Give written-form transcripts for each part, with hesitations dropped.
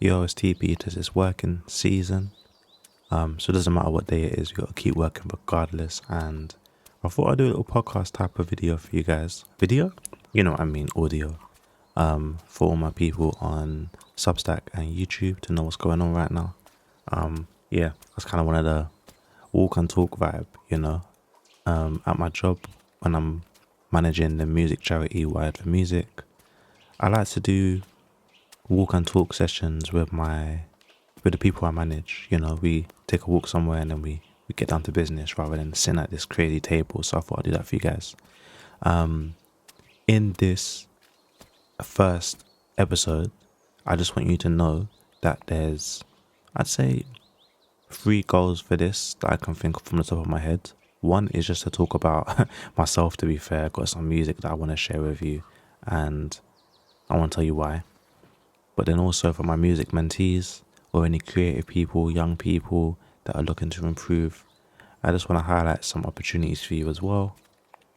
Yo, it's TP, it is working season. So it doesn't matter what day it is, we gotta keep working regardless. And I thought I'd do a little podcast type of video for you guys. Video? You know what I mean, audio. For all my people on Substack and YouTube to know what's going on right now. Yeah, that's kind of one of the walk and talk vibe, you know. At my job when I'm managing the music charity Wired for Music, I like to do walk and talk sessions with the people I manage. You know, we take a walk somewhere and then we get down to business rather than sitting at this crazy table. So I thought I'd do that for you guys. In this first episode, I just want you to know that there's, I'd say, 3 goals for this that I can think of from the top of my head. One is just to talk about myself, to be fair. I've got some music that I want to share with you and I want to tell you why. But then also for my music mentees or any creative people, young people that are looking to improve, I just want to highlight some opportunities for you as well.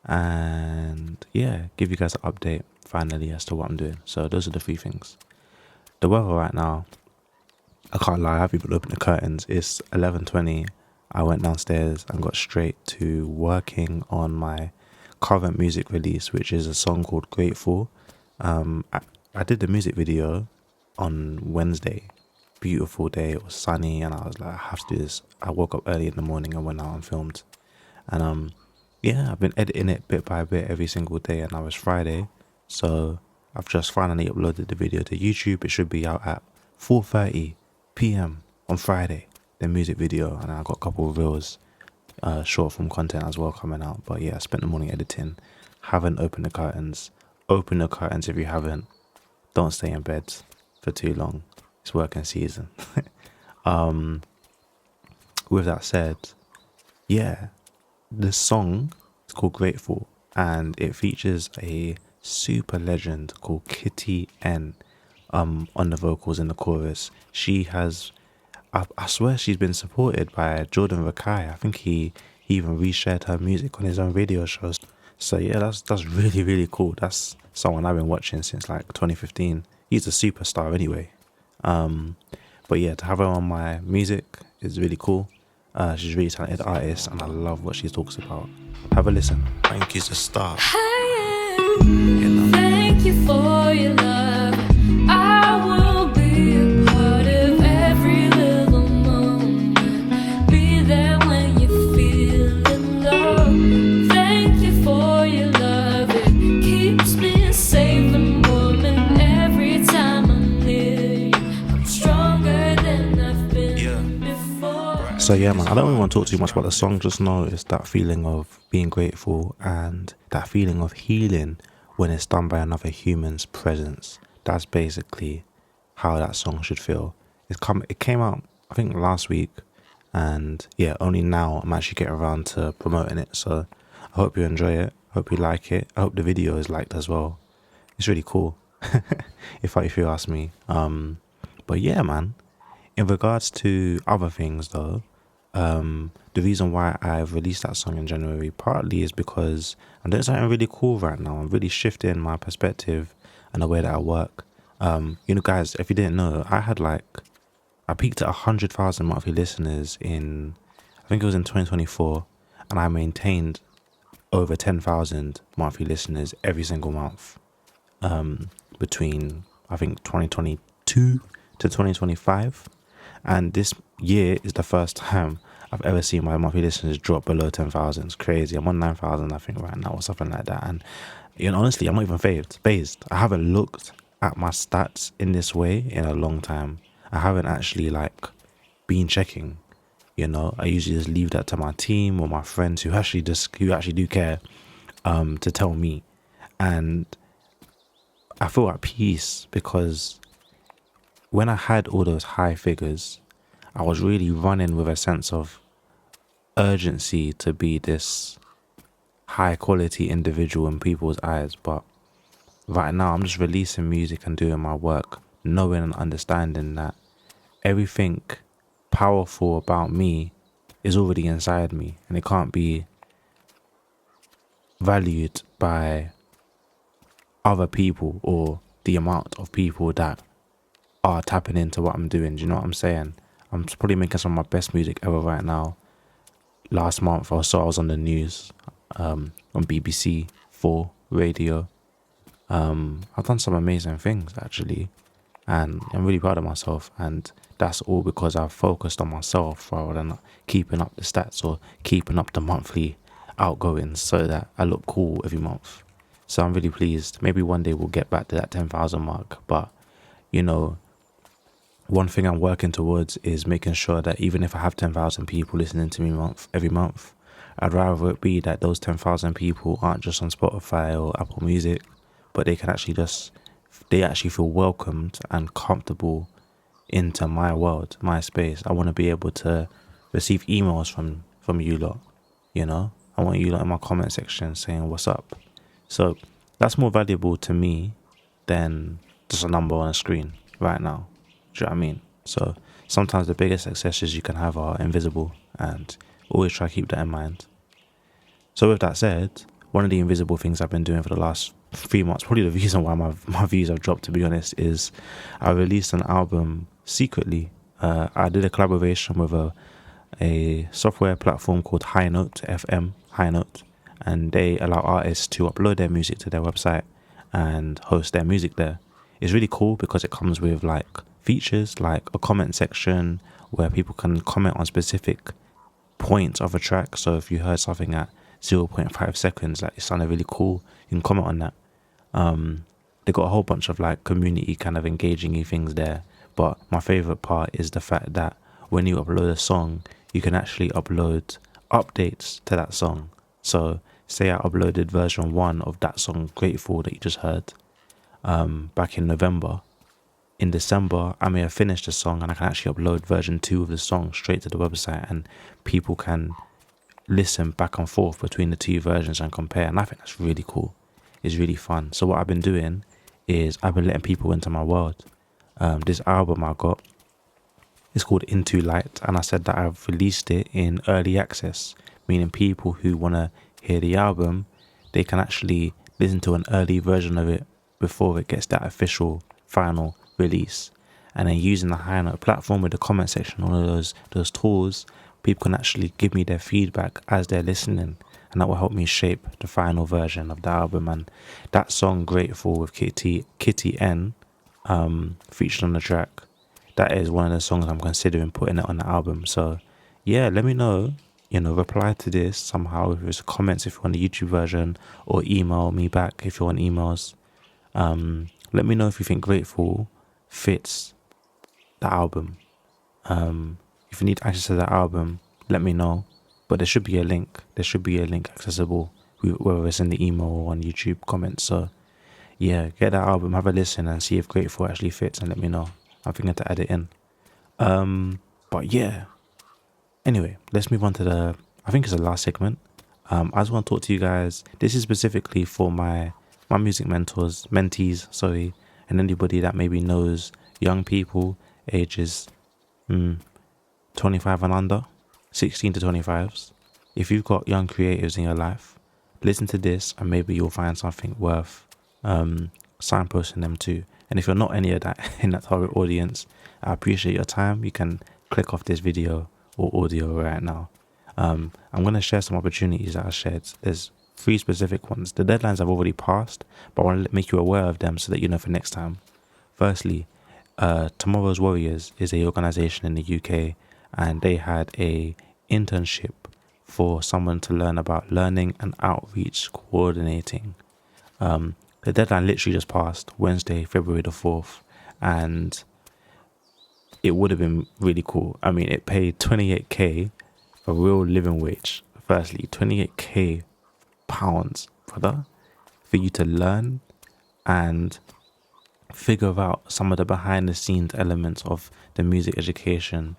And yeah, give you guys an update finally as to what I'm doing. So those are the 3 things. The weather right now, I can't lie, I haven't even opened the curtains. It's 11:20. I went downstairs and got straight to working on my current music release, which is a song called Grateful. I did the music video on Wednesday. Beautiful day, it was sunny, and I was like, I have to do this. I woke up early in the morning and went out and filmed. And yeah, I've been editing it bit by bit every single day, and now it's Friday. So I've just finally uploaded the video to YouTube. It should be out at 4:30 p.m. on Friday, the music video, and I got a couple of reels, short form content as well coming out. But yeah, I spent the morning editing. Haven't opened the curtains. Open the curtains if you haven't. Don't stay in bed for too long. It's working season. With that said, yeah, this song is called Grateful, and it features a super legend called Kitty N on the vocals in the chorus. She has, I swear she's been supported by Jordan Rakai. I think he even reshared her music on his own radio shows. So yeah, that's really, really cool. That's someone I've been watching since like 2015. He's a superstar anyway. But yeah, to have her on my music is really cool. She's a really talented artist and I love what she talks about. Have a listen. Thank you to start. You know. Thank you for your love. I will be a part of every little moment. Be there when you're feeling low. Thank you for your love. It keeps me safe and warm, and every time I'm near you, I'm stronger than I've been before. So yeah, man, I don't really want to talk too much about the song. Just know it's that feeling of being grateful and that feeling of healing when it's done by another human's presence. That's basically how that song should feel. It came out, I think, last week, and yeah, only now I'm actually getting around to promoting it. So I hope you enjoy it. Hope you like it. I hope the video is liked as well. It's really cool, if you ask me. But yeah, man. In regards to other things, though, the reason why I've released that song in January partly is because I'm doing something really cool right now. I'm really shifting my perspective and the way that I work. You know, guys, if you didn't know, I peaked at 100,000 monthly listeners I think it was in 2024, and I maintained over 10,000 monthly listeners every single month between, I think, 2022 to 2025. And this year is the first time I've ever seen my monthly listeners drop below 10,000. It's crazy. I'm on 9,000, I think, right now, or something like that. And you know, honestly, I'm not even phased. I haven't looked at my stats in this way in a long time. I haven't actually been checking. You know, I usually just leave that to my team or my friends who actually do care to tell me. And I feel at peace because when I had all those high figures, I was really running with a sense of urgency to be this high quality individual in people's eyes. But right now I'm just releasing music and doing my work, knowing and understanding that everything powerful about me is already inside me, and it can't be valued by other people or the amount of people that are tapping into what I'm doing. Do you know what I'm saying? I'm probably making some of my best music ever right now. Last month or so, I was on the news, on BBC 4 radio. I've done some amazing things actually, and I'm really proud of myself. And that's all because I've focused on myself rather than keeping up the stats or keeping up the monthly outgoings so that I look cool every month. So I'm really pleased. Maybe one day we'll get back to that 10,000 mark. But, you know, one thing I'm working towards is making sure that even if I have 10,000 people listening to me every month, I'd rather it be that those 10,000 people aren't just on Spotify or Apple Music, but they actually feel welcomed and comfortable into my world, my space. I want to be able to receive emails from you lot, you know? I want you lot in my comment section saying what's up. So that's more valuable to me than just a number on a screen right now. Do you know what I mean? So sometimes the biggest successes you can have are invisible, and always try to keep that in mind. So with that said, one of the invisible things I've been doing for the last 3 months, probably the reason why my views have dropped, to be honest, is I released an album secretly. I did a collaboration with a software platform called High Note FM, High Note, and they allow artists to upload their music to their website and host their music there. It's really cool because it comes with like features like a comment section where people can comment on specific points of a track. So if you heard something at 0.5 seconds like it sounded really cool, you can comment on that. They got a whole bunch of like community kind of engaging things there, but my favorite part is the fact that when you upload a song, you can actually upload updates to that song. So say I uploaded version 1 of that song Grateful that you just heard back in November. In December, I may have finished the song and I can actually upload version 2 of the song straight to the website, and people can listen back and forth between the two versions and compare. And I think that's really cool. It's really fun. So what I've been doing is I've been letting people into my world. This album I got is called Into Light, and I said that I've released it in early access, meaning people who want to hear the album, they can actually listen to an early version of it before it gets that official final release. And then using the High Note platform with the comment section, all of those tools, people can actually give me their feedback as they're listening, and that will help me shape the final version of the album. And that song Grateful with Kitty N featured on the track, that is one of the songs I'm considering putting it on the album. So yeah, let me know, reply to this somehow, if it's comments if you want the YouTube version, or email me back if you want emails. Let me know if you think Grateful fits the album. If you need access to the album, let me know. But there should be a link. There should be a link accessible, whether it's in the email or on YouTube comments. So yeah, get that album, have a listen, and see if Grateful actually fits, and let me know. I'm thinking to add it in. But yeah. Anyway, let's move on to I think it's the last segment. I just want to talk to you guys. This is specifically for my music mentees, sorry, and anybody that maybe knows young people ages 25 and under, 16 to 25s. If you've got young creatives in your life, listen to this and maybe you'll find something worth signposting them to. And if you're not any of that in that target audience, I appreciate your time. You can click off this video or audio right now. I'm going to share some opportunities that I shared. There's 3 specific ones. The deadlines have already passed, but I want to make you aware of them so that you know for next time. Firstly, Tomorrow's Warriors is a organization in the UK, and they had a internship for someone to learn about learning and outreach coordinating. The deadline literally just passed Wednesday, February the 4th, and it would have been really cool. I mean, it paid 28k, a real living wage. Firstly, 28k pounds, brother, for you to learn and figure out some of the behind the scenes elements of the music education,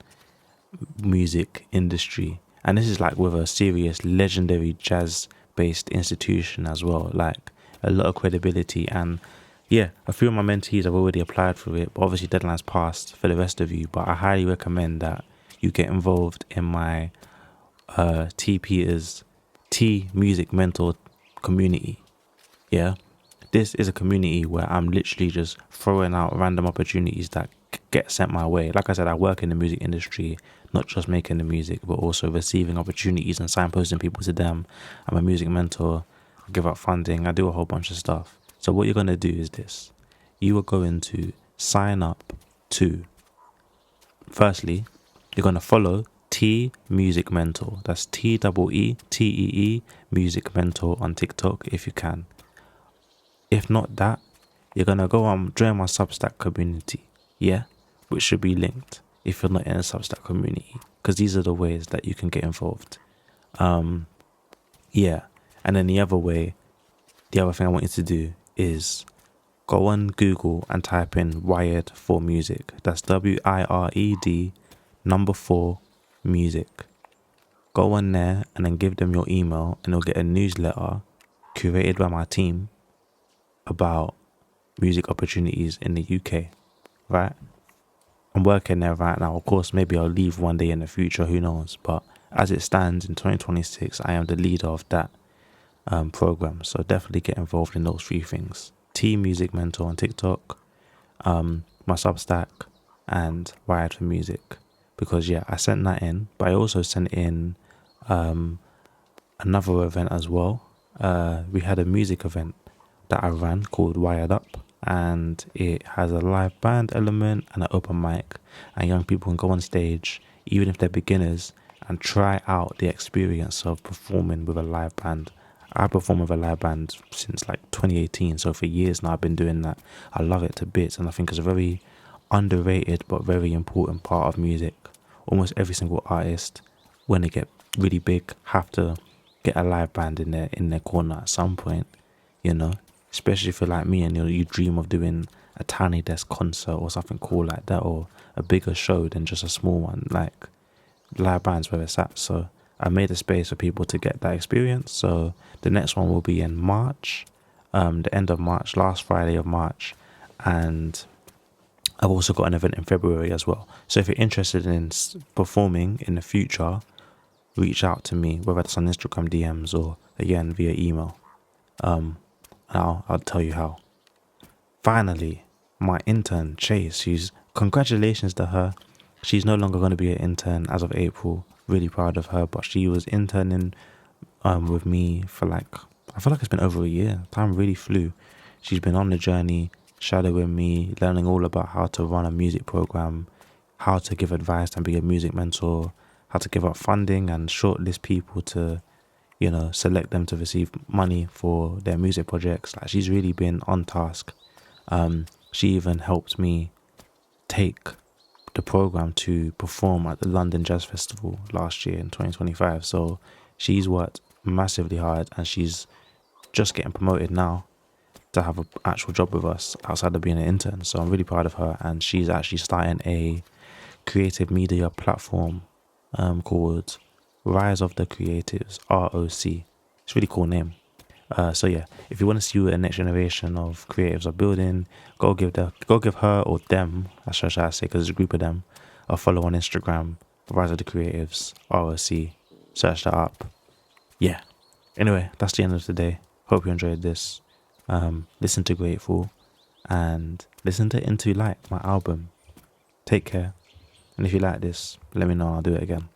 music industry. And this is like with a serious legendary jazz based institution as well, like a lot of credibility. And yeah, a few of my mentees have already applied for it, but obviously deadline's passed for the rest of you. But I highly recommend that you get involved in my T Peters T Music Mentor community. Yeah, this is a community where I'm literally just throwing out random opportunities that get sent my way. Like I said, I work in the music industry, not just making the music, but also receiving opportunities and signposting people to them. I'm a music mentor, I give out funding, I do a whole bunch of stuff. So what you're going to do is this. You are going to sign up to, firstly, you're going to follow T Music Mentor. That's TEETEE Music Mentor on TikTok if you can. If not that, you're going to go on join my Substack community, yeah, which should be linked if you're not in a Substack community, because these are the ways that you can get involved. Yeah, and then the other thing I want you to do is go on Google and type in Wired for Music. That's WIRED 4 Music. Go on there and then give them your email, and you'll get a newsletter curated by my team about music opportunities in the UK, right? I'm working there right now. Of course, maybe I'll leave one day in the future, who knows? But as it stands in 2026, I am the leader of that program. So definitely get involved in those 3 things. T Music Mentor on TikTok, my Substack, and Wired for Music. Because yeah, I sent that in, but I also sent in another event as well. We had a music event that I ran called Wired Up, and it has a live band element and an open mic, and young people can go on stage, even if they're beginners, and try out the experience of performing with a live band. I perform with a live band since like 2018, so for years now I've been doing that. I love it to bits, and I think it's a very underrated but very important part of music. Almost every single artist, when they get really big, have to get a live band in their corner at some point, you know. Especially if you're like me and you dream of doing a tiny desk concert or something cool like that, or a bigger show than just a small one, like live bands where it's at. So I made a space for people to get that experience. So the next one will be in March, the end of March, last Friday of March, and I've also got an event in February as well. So if you're interested in performing in the future, reach out to me, whether it's on Instagram DMs or again via email. I'll tell you how. Finally, my intern Chase, congratulations to her. She's no longer going to be an intern as of April. Really proud of her, but she was interning with me for I feel like it's been over a year. Time really flew. She's been on the journey, shadowing me, learning all about how to run a music program, how to give advice and be a music mentor, how to give out funding and shortlist people to, select them to receive money for their music projects. Like, she's really been on task. She even helped me take the program to perform at the London Jazz Festival last year in 2025. So she's worked massively hard, and she's just getting promoted now to have an actual job with us outside of being an intern. So I'm really proud of her, and she's actually starting a creative media platform called Rise of the Creatives, ROC. It's a really cool name. So yeah, if you want to see what the next generation of creatives are building, go give her or them, that's what I say, because it's a group of them, a follow on Instagram, Rise of the Creatives, ROC. Search that up. Yeah. Anyway, that's the end of today. Hope you enjoyed this. Listen to Grateful and listen to Into Light, my album. Take care. And if you like this, let me know, I'll do it again.